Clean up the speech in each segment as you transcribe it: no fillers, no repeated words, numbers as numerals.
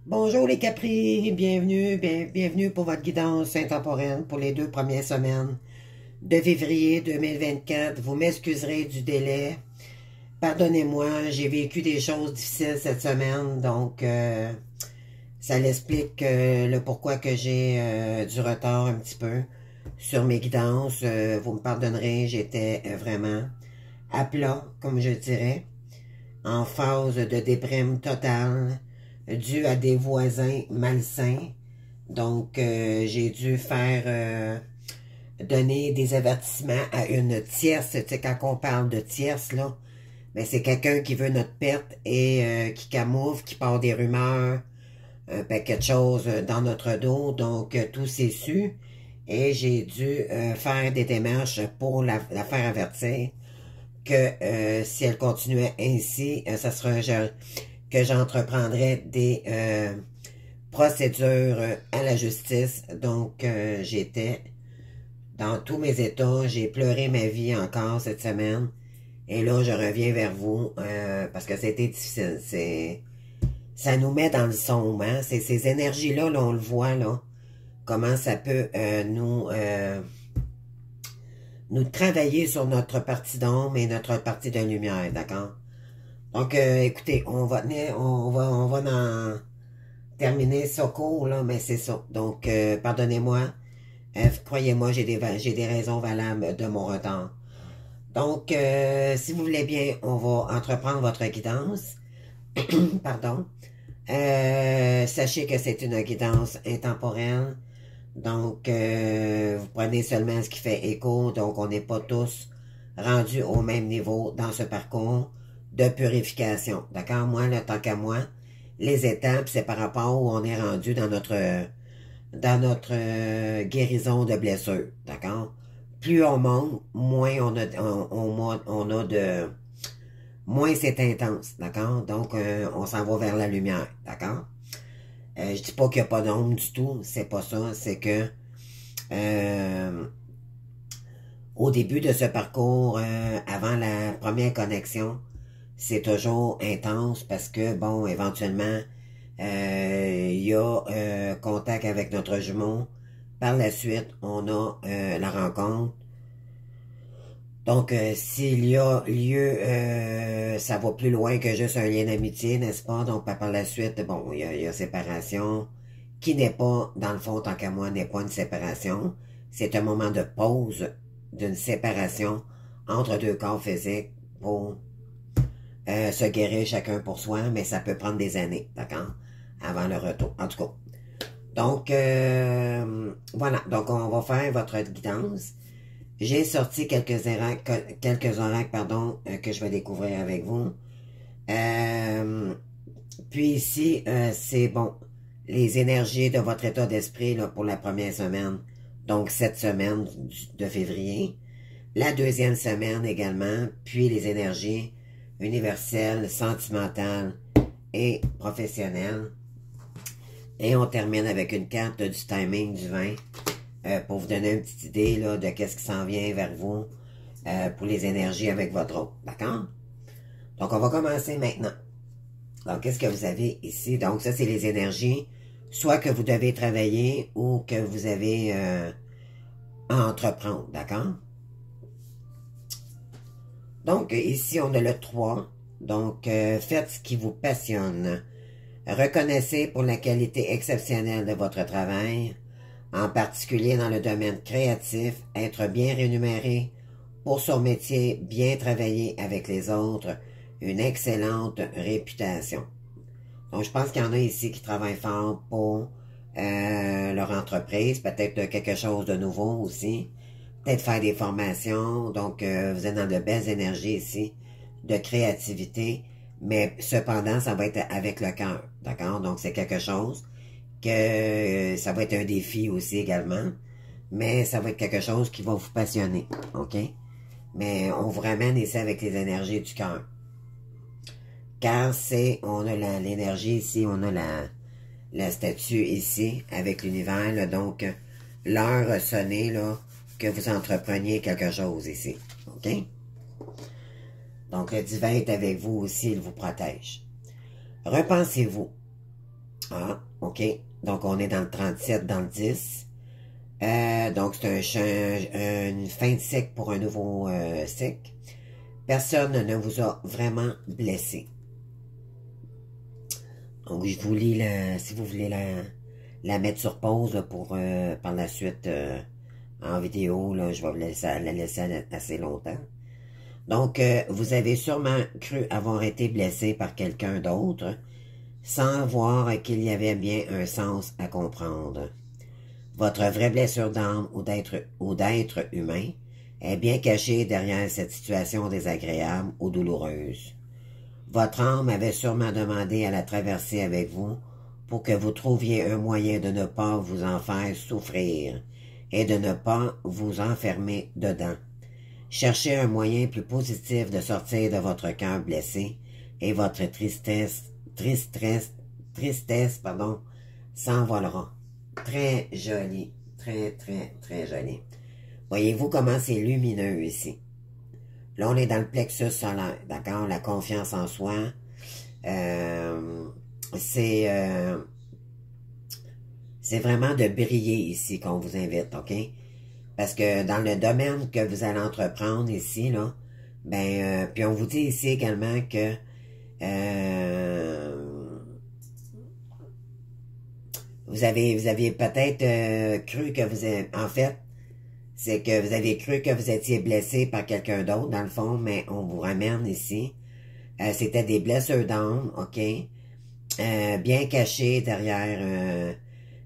Bonjour les Capris, bienvenue pour votre guidance intemporelle pour les 2 premières semaines de février 2024. Vous m'excuserez du délai. Pardonnez-moi, j'ai vécu des choses difficiles cette semaine, donc ça l'explique le pourquoi que j'ai du retard un petit peu sur mes guidances. Vous me pardonnerez, j'étais vraiment à plat, comme je dirais, en phase de déprime totale, dû à des voisins malsains. Donc, j'ai dû faire donner des avertissements à une tierce. Tu sais, quand on parle de tierce, là, ben, c'est quelqu'un qui veut notre perte et qui camoufle, qui part des rumeurs, un paquet de choses dans notre dos. Donc, tout s'est su. Et j'ai dû faire des démarches pour la faire avertir que si elle continuait ainsi, ça sera que j'entreprendrais des procédures à la justice. Donc, j'étais dans tous mes états. J'ai pleuré ma vie encore cette semaine. Et là, je reviens vers vous parce que c'était difficile. Ça nous met dans le sombre. Hein? C'est ces énergies-là, là, on le voit, là. Comment ça peut nous travailler sur notre partie d'ombre et notre partie de lumière, d'accord? Donc, écoutez, on va en terminer ce cours, là, mais c'est ça. Donc, pardonnez-moi, croyez-moi, j'ai des raisons valables de mon retard. Donc, si vous voulez bien, on va entreprendre votre guidance. Pardon. Sachez que c'est une guidance intemporelle. Donc, vous prenez seulement ce qui fait écho. Donc, on n'est pas tous rendus au même niveau dans ce parcours de purification. D'accord? Moi, là, tant qu'à moi, les étapes, c'est par rapport où on est rendu dans notre guérison de blessures. D'accord? Plus on monte, moins on a de... moins c'est intense. D'accord? Donc, on s'en va vers la lumière. D'accord? Je dis pas qu'il n'y a pas d'ombre du tout, c'est pas ça, c'est que au début de ce parcours, avant la première connexion, c'est toujours intense parce que, bon, éventuellement, il y a contact avec notre jumeau. Par la suite, on a la rencontre. Donc, s'il y a lieu, ça va plus loin que juste un lien d'amitié, n'est-ce pas? Donc, par la suite, bon, il y a séparation, qui n'est pas, dans le fond, tant qu'à moi, n'est pas une séparation. C'est un moment de pause d'une séparation entre deux corps physiques pour se guérir chacun pour soi, mais ça peut prendre des années, d'accord? Avant le retour, en tout cas. Donc, voilà. Donc, on va faire votre guidance. J'ai sorti quelques oracles, pardon, que je vais découvrir avec vous. Puis ici, c'est bon, les énergies de votre état d'esprit là pour la première semaine, donc cette semaine de février. La deuxième semaine également, puis les énergies universelles, sentimentales et professionnelles. Et on termine avec une carte du timing du vin. Pour vous donner une petite idée là, de qu'est-ce qui s'en vient vers vous pour les énergies avec votre autre. D'accord? Donc, on va commencer maintenant. Donc, qu'est-ce que vous avez ici? Donc, ça, c'est les énergies, soit que vous devez travailler ou que vous avez à entreprendre. D'accord? Donc, ici, on a le 3. Donc, faites ce qui vous passionne. Reconnaissez pour la qualité exceptionnelle de votre travail, en particulier dans le domaine créatif, être bien rémunéré pour son métier, bien travailler avec les autres, une excellente réputation. Donc, je pense qu'il y en a ici qui travaillent fort pour leur entreprise, peut-être quelque chose de nouveau aussi, peut-être faire des formations. Donc, vous êtes dans de belles énergies ici, de créativité, mais cependant, ça va être avec le cœur, d'accord? Donc, c'est quelque chose que ça va être un défi aussi également, mais ça va être quelque chose qui va vous passionner, ok? Mais on vous ramène ici avec les énergies du cœur. Car on a l'énergie ici, on a la statue ici, avec l'univers, donc l'heure a sonné, là, que vous entrepreniez quelque chose ici, ok? Donc le divin est avec vous aussi, il vous protège. Repensez-vous. Ah, OK. Donc, on est dans le 37, dans le 10. Donc, c'est une fin de cycle pour un nouveau cycle. Personne ne vous a vraiment blessé. Donc, je vous lis, si vous voulez la mettre sur pause là, pour par la suite en vidéo, là, je vais la laisser assez longtemps. Donc, vous avez sûrement cru avoir été blessé par quelqu'un d'autre sans voir qu'il y avait bien un sens à comprendre. Votre vraie blessure d'âme ou d'être humain est bien cachée derrière cette situation désagréable ou douloureuse. Votre âme avait sûrement demandé à la traverser avec vous pour que vous trouviez un moyen de ne pas vous en faire souffrir et de ne pas vous enfermer dedans. Cherchez un moyen plus positif de sortir de votre cœur blessé et votre tristesse s'envolera. Très joli, très joli. Voyez-vous comment c'est lumineux ici. Là, on est dans le plexus solaire, d'accord? La confiance en soi, c'est vraiment de briller ici qu'on vous invite, OK? Parce que dans le domaine que vous allez entreprendre ici, là, ben, puis on vous dit ici également que vous aviez peut-être cru que en fait, c'est que vous avez cru que vous étiez blessé par quelqu'un d'autre, dans le fond, mais on vous ramène ici. C'était des blessures d'âme, OK? Bien cachées derrière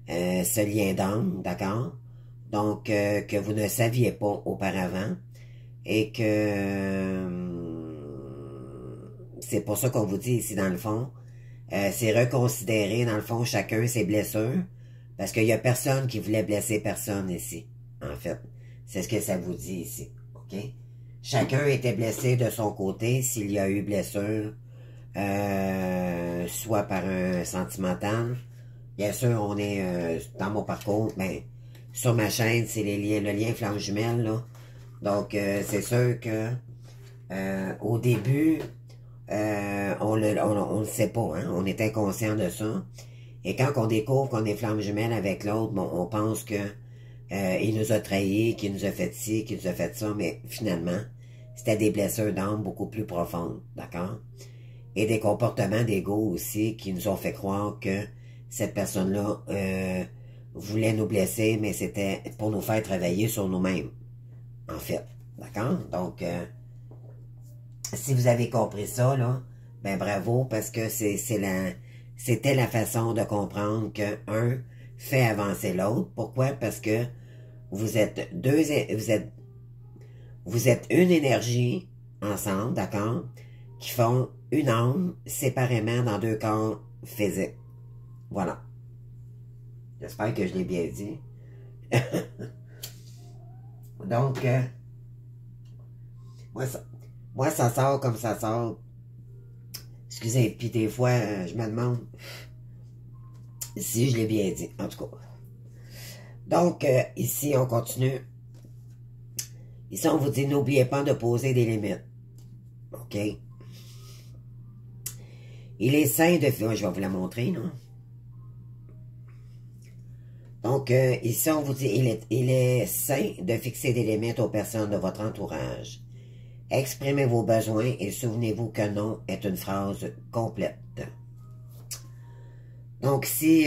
ce lien d'âme, d'accord? Donc, que vous ne saviez pas auparavant. Et que c'est pour ça qu'on vous dit ici, dans le fond, c'est reconsidérer, dans le fond, chacun ses blessures. Parce qu'il y a personne qui voulait blesser personne ici, en fait. C'est ce que ça vous dit ici, OK? Chacun était blessé de son côté s'il y a eu blessure, soit par un sentimental. Bien sûr, on est dans mon parcours, ben, sur ma chaîne, c'est le lien flamme jumelle, là. Donc, c'est sûr que au début, on le sait pas, hein? On est inconscient de ça. Et quand on découvre qu'on est flamme jumelle avec l'autre, bon, on pense que il nous a trahis, qu'il nous a fait ci, qu'il nous a fait ça, mais finalement, c'était des blessures d'âme beaucoup plus profondes, d'accord? Et des comportements d'ego aussi qui nous ont fait croire que cette personne-là voulait nous blesser, mais c'était pour nous faire travailler sur nous-mêmes, en fait, d'accord? Donc, si vous avez compris ça, là, ben bravo, parce que c'était la façon de comprendre que un fait avancer l'autre. Pourquoi? Parce que vous êtes vous êtes une énergie ensemble, d'accord, qui font une âme séparément dans deux corps physiques. Voilà. J'espère que je l'ai bien dit. Donc, moi, ça sort comme ça sort. Excusez, puis des fois, je me demande si je l'ai bien dit, en tout cas. Donc, ici, on continue. Ici, on vous dit, n'oubliez pas de poser des limites. OK? Il est sain de... je vais vous la montrer, non? Donc, ici, on vous dit, il est sain de fixer des limites aux personnes de votre entourage. Exprimez vos besoins et souvenez-vous que non est une phrase complète. Donc, si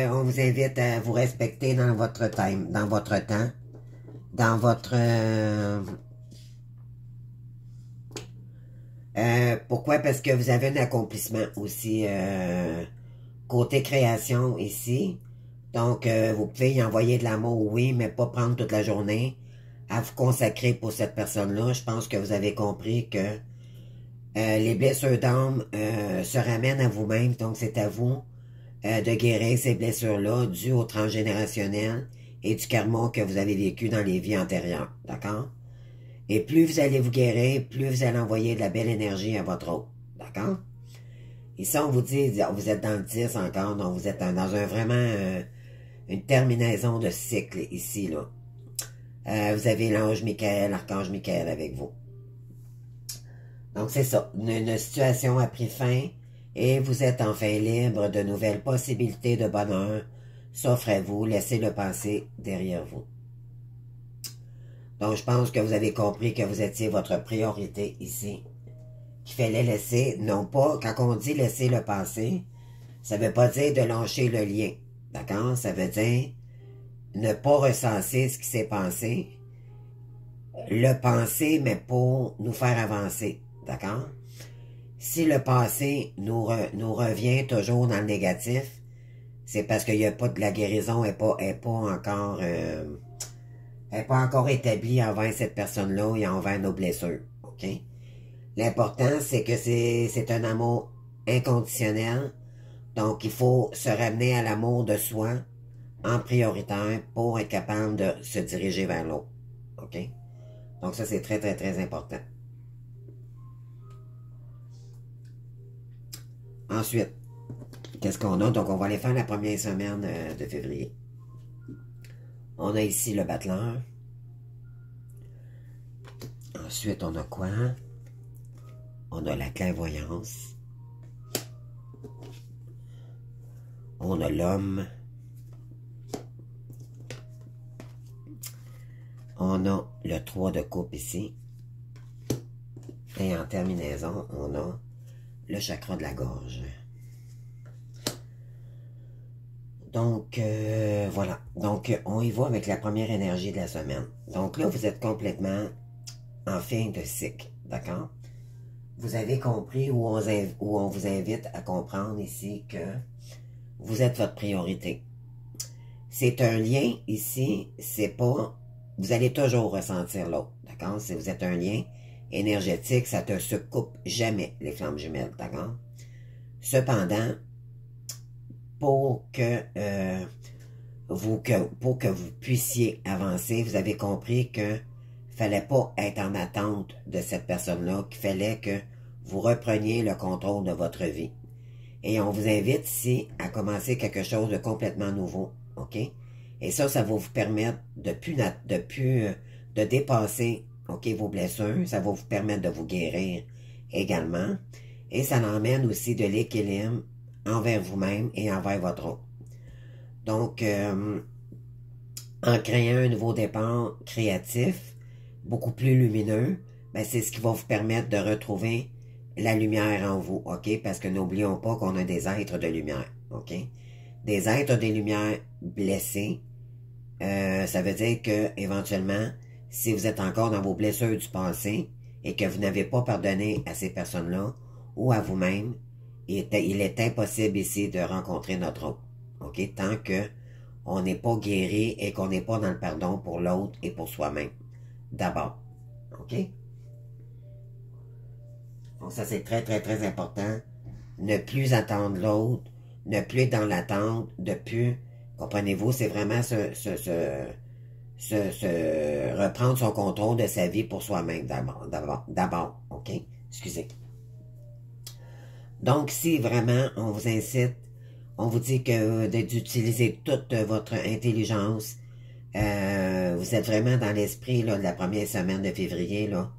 on vous invite à vous respecter dans votre time, dans votre temps, dans votre... pourquoi? Parce que vous avez un accomplissement aussi côté création ici. Donc, vous pouvez y envoyer de l'amour, oui, mais pas prendre toute la journée à vous consacrer pour cette personne-là. Je pense que vous avez compris que les blessures d'âme se ramènent à vous-même. Donc, c'est à vous de guérir ces blessures-là dues au transgénérationnel et du karma que vous avez vécu dans les vies antérieures. D'accord? Et plus vous allez vous guérir, plus vous allez envoyer de la belle énergie à votre autre. D'accord? Ici, on vous dit, vous êtes dans le 10 encore, donc vous êtes dans un vraiment une terminaison de cycle ici, là. Vous avez l'ange Michael, l'archange Michael avec vous. Donc, c'est ça. Une situation a pris fin et vous êtes enfin libre de nouvelles possibilités de bonheur s'offrent à vous, laissez-le passer derrière vous. Donc, je pense que vous avez compris que vous étiez votre priorité ici, qu'il fallait laisser, non pas, quand on dit laisser le passer, ça veut pas dire de lâcher le lien, d'accord? Ça veut dire ne pas recenser ce qui s'est passé, le penser, mais pour nous faire avancer, d'accord? Si le passé nous revient toujours dans le négatif, c'est parce qu'il n'y a pas de la guérison est pas encore établie envers cette personne-là et envers nos blessures, ok? L'important, c'est que c'est un amour inconditionnel, donc il faut se ramener à l'amour de soi en prioritaire pour être capable de se diriger vers l'autre, ok? Donc ça, c'est très, très, très important. Ensuite, qu'est-ce qu'on a? Donc, on va aller faire la première semaine de février. On a ici le battleur. Ensuite, on a quoi? On a la clairvoyance. On a l'homme. On a le 3 de coupe ici. Et en terminaison, on a le chakra de la gorge. Donc, voilà. Donc, on y va avec la première énergie de la semaine. Donc là, vous êtes complètement en fin de cycle, d'accord? Vous avez compris où on vous invite à comprendre ici que vous êtes votre priorité. C'est un lien ici, c'est pas... Vous allez toujours ressentir l'autre, d'accord? Si vous êtes un lien énergétique, ça ne se coupe jamais, les flammes jumelles, d'accord? Cependant, pour que vous puissiez avancer, vous avez compris que fallait pas être en attente de cette personne-là, qu'il fallait que vous repreniez le contrôle de votre vie. Et on vous invite ici à commencer quelque chose de complètement nouveau, ok? Et ça va vous permettre de dépasser, ok, vos blessures, ça va vous permettre de vous guérir également. Et ça emmène aussi de l'équilibre envers vous-même et envers votre autre. Donc, en créant un nouveau départ créatif, beaucoup plus lumineux, ben c'est ce qui va vous permettre de retrouver la lumière en vous, ok? Parce que n'oublions pas qu'on a des êtres de lumière, ok? Des êtres de lumière blessés, ça veut dire que éventuellement, si vous êtes encore dans vos blessures du passé et que vous n'avez pas pardonné à ces personnes-là ou à vous-même, il est impossible ici de rencontrer notre autre, ok? Tant que on n'est pas guéri et qu'on n'est pas dans le pardon pour l'autre et pour soi-même. D'abord. OK? Donc ça, c'est très, très, très important. Ne plus attendre l'autre, ne plus être dans l'attente, de plus... Comprenez-vous, c'est vraiment reprendre son contrôle de sa vie pour soi-même d'abord. OK? Excusez. Donc, si vraiment on vous incite, on vous dit que d'utiliser toute votre intelligence, vous êtes vraiment dans l'esprit de la première semaine de février, là.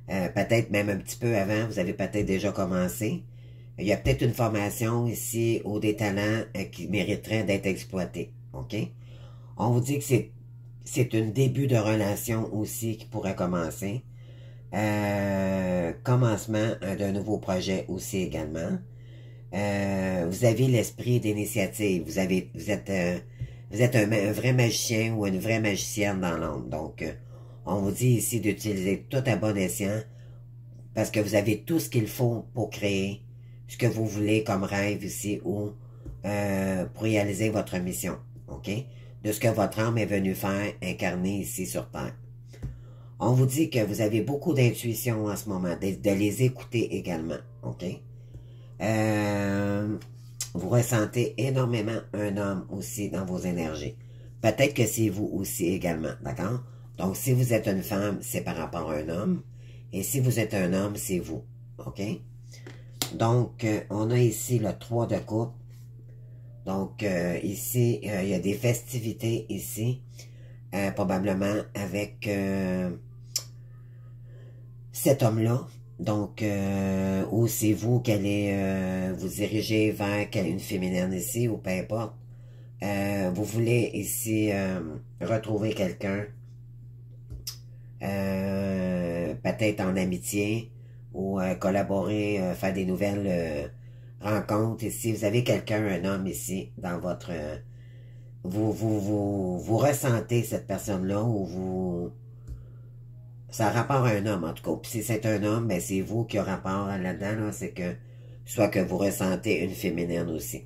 Peut-être même un petit peu avant, vous avez peut-être déjà commencé. Il y a peut-être une formation ici ou des talents qui mériteraient d'être exploités. OK? On vous dit que c'est un début de relation aussi qui pourrait commencer. Commencement d'un nouveau projet aussi également. Vous avez l'esprit d'initiative. Vous êtes un vrai magicien ou une vraie magicienne dans l'ombre. Donc, on vous dit ici d'utiliser tout à bon escient parce que vous avez tout ce qu'il faut pour créer ce que vous voulez comme rêve ici ou pour réaliser votre mission. OK? De ce que votre âme est venue faire incarner ici sur Terre. On vous dit que vous avez beaucoup d'intuition en ce moment, de les écouter également. OK? Vous ressentez énormément un homme aussi dans vos énergies. Peut-être que c'est vous aussi également, d'accord? Donc, si vous êtes une femme, c'est par rapport à un homme. Et si vous êtes un homme, c'est vous, ok? Donc, on a ici le 3 de coupe. Donc, ici, il y a des festivités ici, probablement avec cet homme-là. Donc, ou c'est vous qui allez vous diriger vers une féminine ici, ou peu importe. Vous voulez ici retrouver quelqu'un, peut-être en amitié, ou collaborer, faire des nouvelles rencontres ici. Vous avez quelqu'un, un homme ici, dans votre... vous ressentez cette personne-là, ou vous... Ça a rapport à un homme, en tout cas. Puis si c'est un homme, ben c'est vous qui a rapport là-dedans, là, c'est que... Soit que vous ressentez une féminine aussi.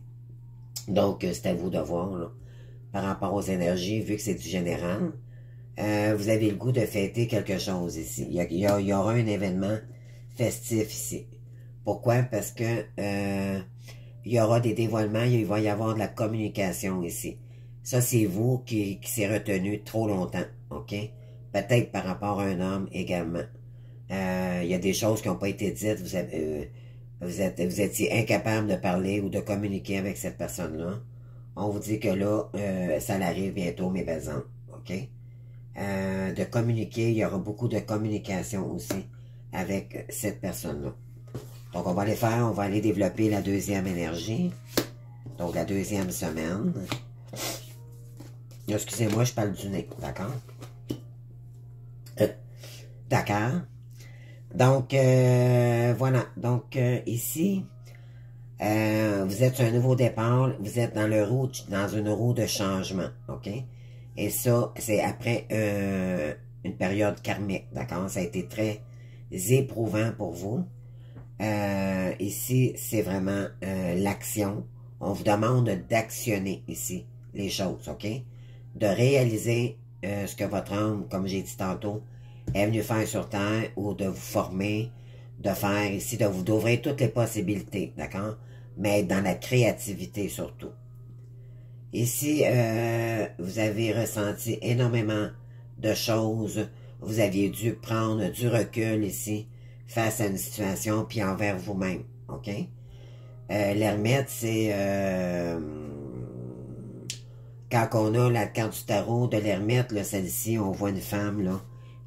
Donc, c'est à vous de voir, là. Par rapport aux énergies, vu que c'est du général, vous avez le goût de fêter quelque chose ici. Il y aura un événement festif ici. Pourquoi? Parce que il y aura des dévoilements, il va y avoir de la communication ici. Ça, c'est vous qui s'est retenu trop longtemps, ok? Peut-être par rapport à un homme également. Il y a des choses qui n'ont pas été dites, vous étiez incapable de parler ou de communiquer avec cette personne-là. On vous dit que là, ça l'arrive bientôt, mes belles âmes, ok? De communiquer, il y aura beaucoup de communication aussi avec cette personne-là. Donc, on va aller développer la deuxième énergie. Donc, la deuxième semaine. Excusez-moi, je parle du nez, d'accord? D'accord. Donc, voilà. Donc, ici, vous êtes sur un nouveau départ. Vous êtes dans une roue de changement, OK? Et ça, c'est après une période karmique, d'accord? Ça a été très éprouvant pour vous. Ici, c'est vraiment l'action. On vous demande d'actionner ici les choses, OK? De réaliser ce que votre âme, comme j'ai dit tantôt, est venu faire sur Terre, ou de vous former, de faire ici, d'ouvrir toutes les possibilités, d'accord? Mais dans la créativité surtout. Ici, vous avez ressenti énormément de choses. Vous aviez dû prendre du recul ici, face à une situation, puis envers vous-même, ok? L'ermite, c'est... quand on a la carte du tarot de l'ermite, celle-ci, on voit une femme, là,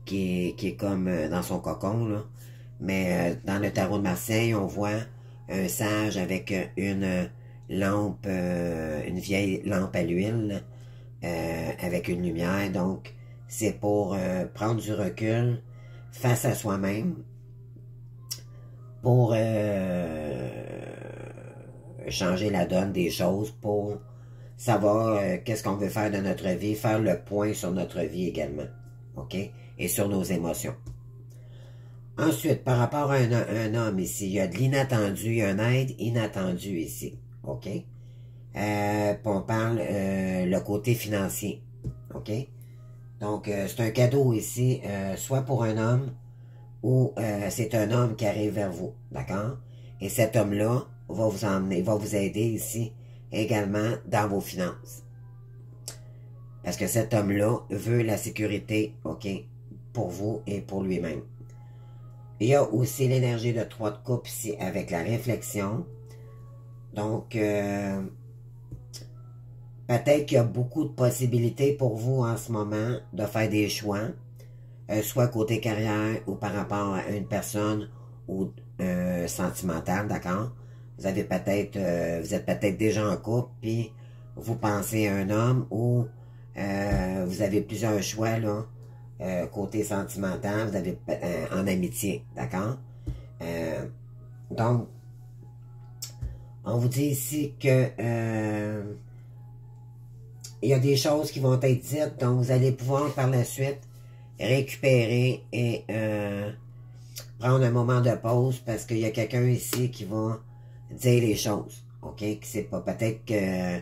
qui est comme dans son cocon, là. Mais dans le tarot de Marseille, on voit un sage avec une lampe, une vieille lampe à l'huile, avec une lumière. Donc, c'est pour prendre du recul face à soi-même, pour changer la donne des choses, pour savoir qu'est-ce qu'on veut faire de notre vie, faire le point sur notre vie également, ok? Et sur nos émotions. Ensuite, par rapport à un homme ici, il y a de l'inattendu, il y a une aide inattendue ici, ok? On parle le côté financier, ok? Donc, c'est un cadeau ici, soit pour un homme, ou c'est un homme qui arrive vers vous, d'accord? Et cet homme-là va vous emmener, va vous aider ici également dans vos finances. Parce que cet homme-là veut la sécurité, ok, pour vous et pour lui-même. Il y a aussi l'énergie de 3 de coupe ici avec la réflexion. Donc, peut-être qu'il y a beaucoup de possibilités pour vous en ce moment de faire des choix, soit côté carrière ou par rapport à une personne ou sentimentale, d'accord? Vous avez peut-être, vous êtes peut-être déjà en couple, puis vous pensez à un homme, ou vous avez plusieurs choix là, côté sentimental, vous avez en amitié, d'accord? Donc, on vous dit ici que il y a des choses qui vont être dites, donc vous allez pouvoir par la suite récupérer et prendre un moment de pause, parce qu'il y a quelqu'un ici qui va dire les choses, ok? C'est pas peut-être que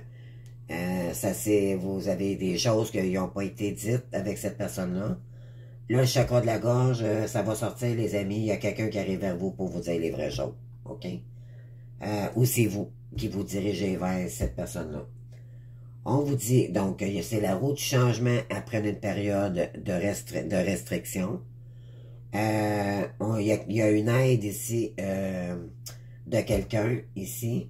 vous avez des choses qui n'ont pas été dites avec cette personne-là. Là, le chakra de la gorge, ça va sortir, les amis. Il y a quelqu'un qui arrive vers vous pour vous dire les vraies choses, ok? Ou c'est vous qui vous dirigez vers cette personne-là. On vous dit, donc, c'est la roue du changement après une période de restriction. Il y a une aide ici de quelqu'un ici.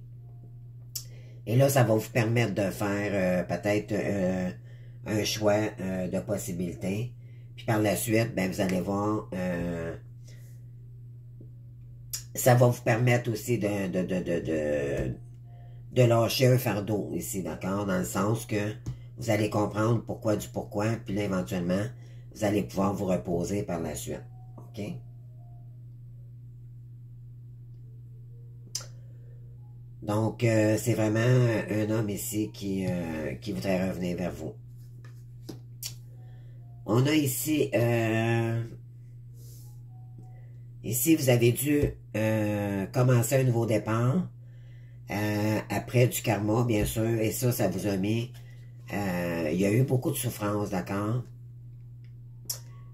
Et là, ça va vous permettre de faire peut-être un choix de possibilités. Puis par la suite, ben, vous allez voir Ça va vous permettre aussi de lâcher un fardeau ici, d'accord? Dans le sens que vous allez comprendre pourquoi, puis là, éventuellement, vous allez pouvoir vous reposer par la suite. OK? Donc, c'est vraiment un homme ici qui voudrait revenir vers vous. On a ici, ici, vous avez dû commencer un nouveau départ, après du karma, bien sûr, et ça vous a mis, il y a eu beaucoup de souffrance, d'accord?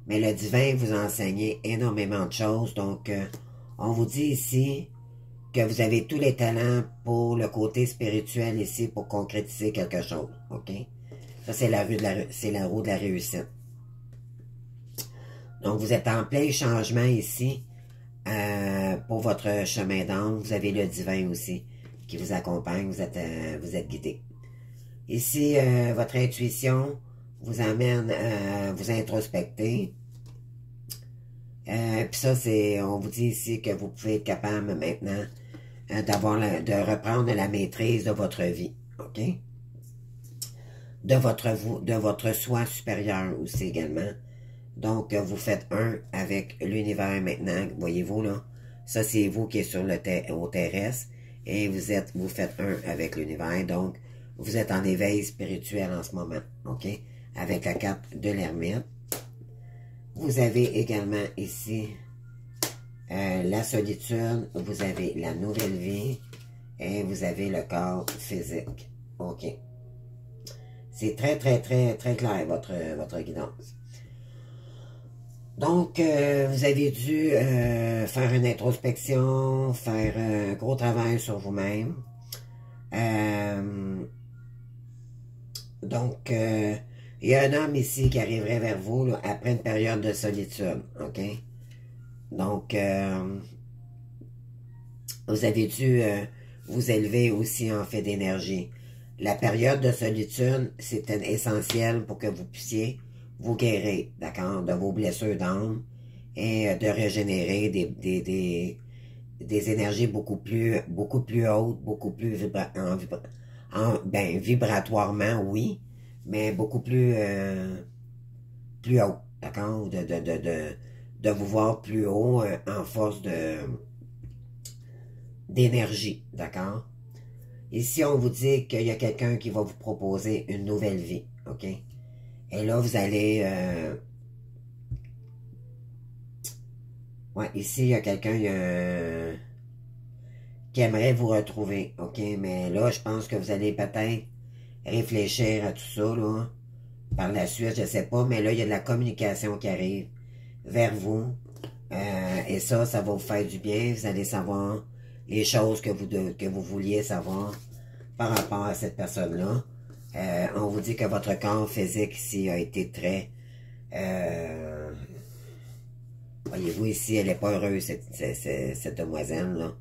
Mais le divin vous a enseigné énormément de choses, donc on vous dit ici que vous avez tous les talents pour le côté spirituel ici, pour concrétiser quelque chose, ok? Ça, c'est la roue de la réussite. Donc, vous êtes en plein changement ici pour votre chemin d'âme. Vous avez le divin aussi qui vous accompagne. Vous êtes guidé. Ici, votre intuition vous amène à vous introspecter. Puis ça, on vous dit ici que vous pouvez être capable maintenant de reprendre la maîtrise de votre vie. OK? De votre soi supérieur aussi également. Donc, vous faites un avec l'univers maintenant. Voyez-vous, là? Ça, c'est vous qui êtes sur au terrestre. Et vous faites un avec l'univers. Donc, vous êtes en éveil spirituel en ce moment. OK? Avec la carte de l'ermite. Vous avez également ici la solitude. Vous avez la nouvelle vie. Et vous avez le corps physique. OK? C'est très, très, très, très clair, votre guidance. Donc, vous avez dû faire une introspection, faire un gros travail sur vous-même. Donc, il y a un homme ici qui arriverait vers vous là, après une période de solitude, ok? Donc, vous avez dû vous élever aussi en fait d'énergie. La période de solitude, c'est essentiel pour que vous puissiez vous guérir, d'accord, de vos blessures d'âme et de régénérer des énergies beaucoup plus hautes, beaucoup plus vibratoirement, oui, mais beaucoup plus haut, d'accord, de vous voir plus haut en force d'énergie, d'accord. Ici, on vous dit qu'il y a quelqu'un qui va vous proposer une nouvelle vie, ok? Et là, vous allez... Ouais, ici, il y a quelqu'un qui aimerait vous retrouver, ok? Mais là, je pense que vous allez peut-être réfléchir à tout ça, là. Par la suite, je sais pas, mais là, il y a de la communication qui arrive vers vous. Et ça va vous faire du bien. Vous allez savoir les choses que vous vouliez savoir par rapport à cette personne-là. On vous dit que votre corps physique ici a été très... voyez-vous ici, elle n'est pas heureuse, cette demoiselle-là.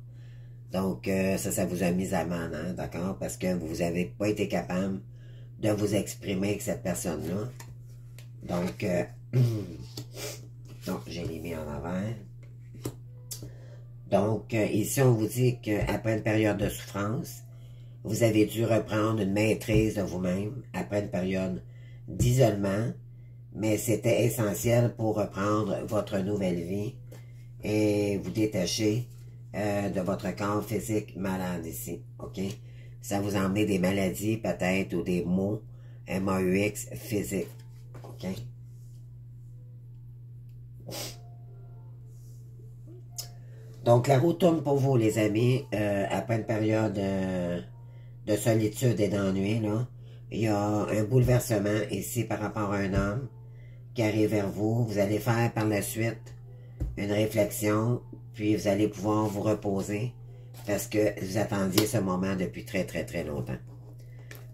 Donc, ça vous a mis à mal, hein, d'accord? Parce que vous n'avez pas été capable de vous exprimer avec cette personne-là. Donc, donc je l'ai mis en avant. Donc, ici, on vous dit qu'après une période de souffrance, vous avez dû reprendre une maîtrise de vous-même après une période d'isolement, mais c'était essentiel pour reprendre votre nouvelle vie et vous détacher de votre corps physique malade ici, ok? Ça vous a emmené des maladies peut-être ou des maux MAUX physiques, ok? Donc, la roue tourne pour vous, les amis, après une période de solitude et d'ennui, là. Il y a un bouleversement ici par rapport à un homme qui arrive vers vous. Vous allez faire par la suite une réflexion, puis vous allez pouvoir vous reposer parce que vous attendiez ce moment depuis très, très, très longtemps.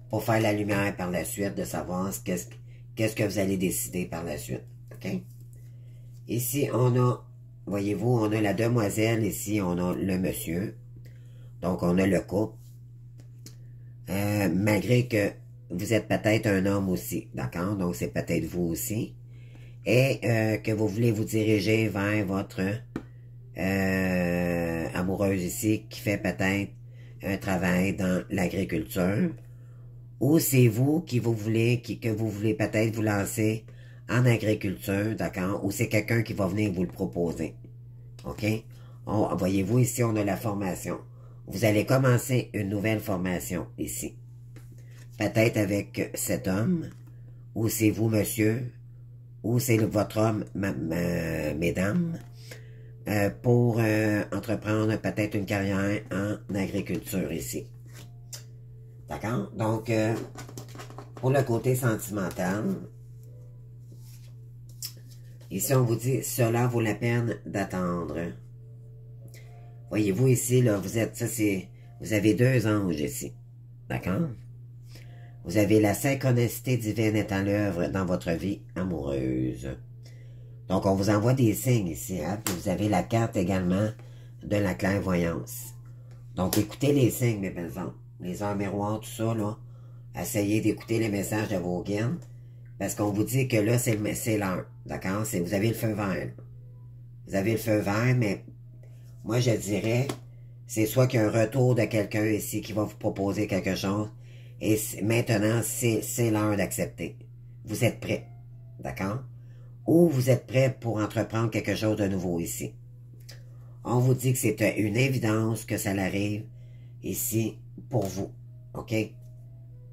Pour faire la lumière par la suite, de savoir qu'est-ce que vous allez décider par la suite, ok? Ici, on a, voyez-vous, on a la demoiselle, ici, on a le monsieur. Donc, on a le couple. Malgré que vous êtes peut-être un homme aussi, d'accord? Donc, c'est peut-être vous aussi. Et que vous voulez vous diriger vers votre amoureuse ici qui fait peut-être un travail dans l'agriculture. Ou c'est vous qui vous voulez, que vous voulez peut-être vous lancer en agriculture, d'accord? Ou c'est quelqu'un qui va venir vous le proposer. OK? Voyez-vous, ici, on a la formation. Vous allez commencer une nouvelle formation ici. Peut-être avec cet homme, ou c'est vous, monsieur, ou c'est votre homme, mesdames, pour entreprendre peut-être une carrière en agriculture ici. D'accord? Donc, pour le côté sentimental, ici, on vous dit, cela vaut la peine d'attendre. Voyez-vous ici, là, vous avez 2 anges ici. D'accord? Vous avez la synchronicité divine est à l'œuvre dans votre vie amoureuse. Donc, on vous envoie des signes ici, hein? Puis vous avez la carte également de la clairvoyance. Donc, écoutez les signes, mes belles âmes. Les heures miroirs, tout ça, là. Essayez d'écouter les messages de vos guides. Parce qu'on vous dit que là, c'est l'heure. D'accord? Vous avez le feu vert. Vous avez le feu vert, mais moi, je dirais, c'est soit qu'il y a un retour de quelqu'un ici qui va vous proposer quelque chose. Et maintenant, c'est l'heure d'accepter. Vous êtes prêts. D'accord? Ou vous êtes prêts pour entreprendre quelque chose de nouveau ici. On vous dit que c'est une évidence que ça arrive ici pour vous. OK?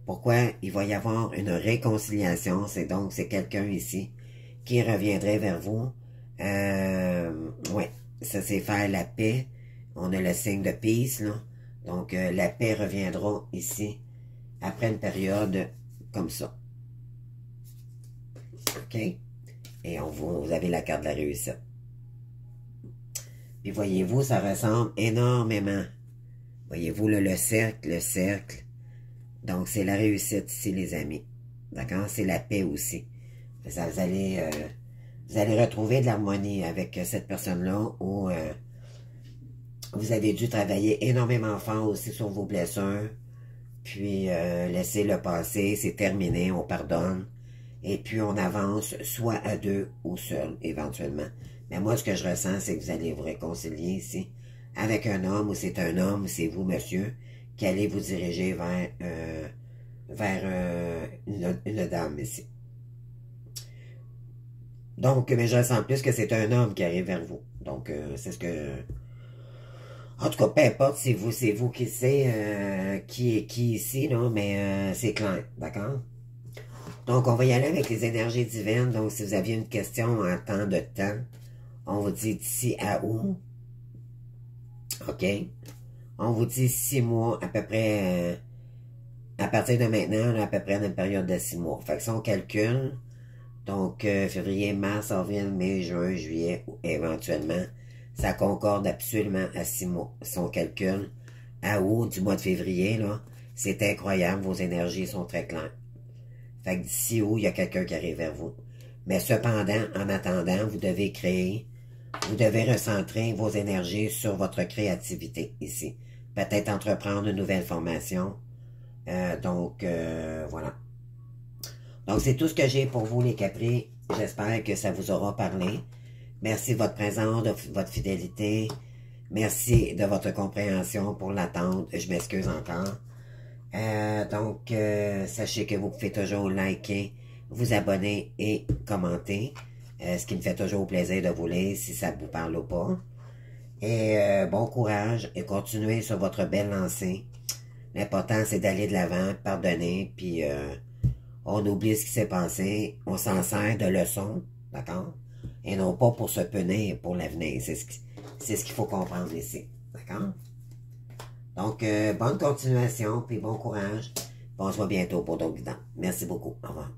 Pourquoi il va y avoir une réconciliation? C'est quelqu'un ici qui reviendrait vers vous. Ouais, ça c'est faire la paix. On a le signe de peace, là. Donc, la paix reviendra ici après une période comme ça. OK? Et vous avez la carte de la réussite. Puis voyez-vous, ça ressemble énormément. Voyez-vous, là, le cercle. Donc, c'est la réussite ici, les amis. D'accord? C'est la paix aussi. Ça, vous allez retrouver de l'harmonie avec cette personne-là où vous avez dû travailler énormément fort aussi sur vos blessures. Puis, laisser le passé, c'est terminé, on pardonne. Et puis, on avance soit à 2 ou seul, éventuellement. Mais moi, ce que je ressens, c'est que vous allez vous réconcilier ici avec un homme, ou c'est un homme, c'est vous, monsieur, qui allez vous diriger vers une dame ici. Donc, mais je ressens plus que c'est un homme qui arrive vers vous. Donc, c'est ce que... En tout cas, peu importe, c'est vous qui savez qui est qui ici, là, mais c'est clair, d'accord? Donc, on va y aller avec les énergies divines. Donc, si vous aviez une question en temps de temps, on vous dit d'ici à où? OK? On vous dit 6 mois, à peu près, à partir de maintenant, là, à peu près dans une période de 6 mois. Fait que si on calcule, donc février, mars, avril, mai, juin, juillet, ou éventuellement, ça concorde absolument à 6 mois. Si on calcule à août du mois de février, là, c'est incroyable, vos énergies sont très claires. Fait que d'ici août, il y a quelqu'un qui arrive vers vous. Mais cependant, en attendant, vous devez recentrer vos énergies sur votre créativité ici. Peut-être entreprendre une nouvelle formation. Voilà. Donc, c'est tout ce que j'ai pour vous, les Capris. J'espère que ça vous aura parlé. Merci de votre présence, de votre fidélité. Merci de votre compréhension pour l'attente. Je m'excuse encore. Sachez que vous pouvez toujours liker, vous abonner et commenter. Ce qui me fait toujours plaisir de vous lire si ça vous parle ou pas. Et bon courage et continuez sur votre belle lancée. L'important, c'est d'aller de l'avant, pardonner, puis on oublie ce qui s'est passé, on s'en sert de leçon, d'accord? Et non pas pour se punir pour l'avenir. C'est ce qu'il faut comprendre ici, d'accord? Donc, bonne continuation, puis bon courage. On se voit bientôt pour d'autres vidéos. Merci beaucoup. Au revoir.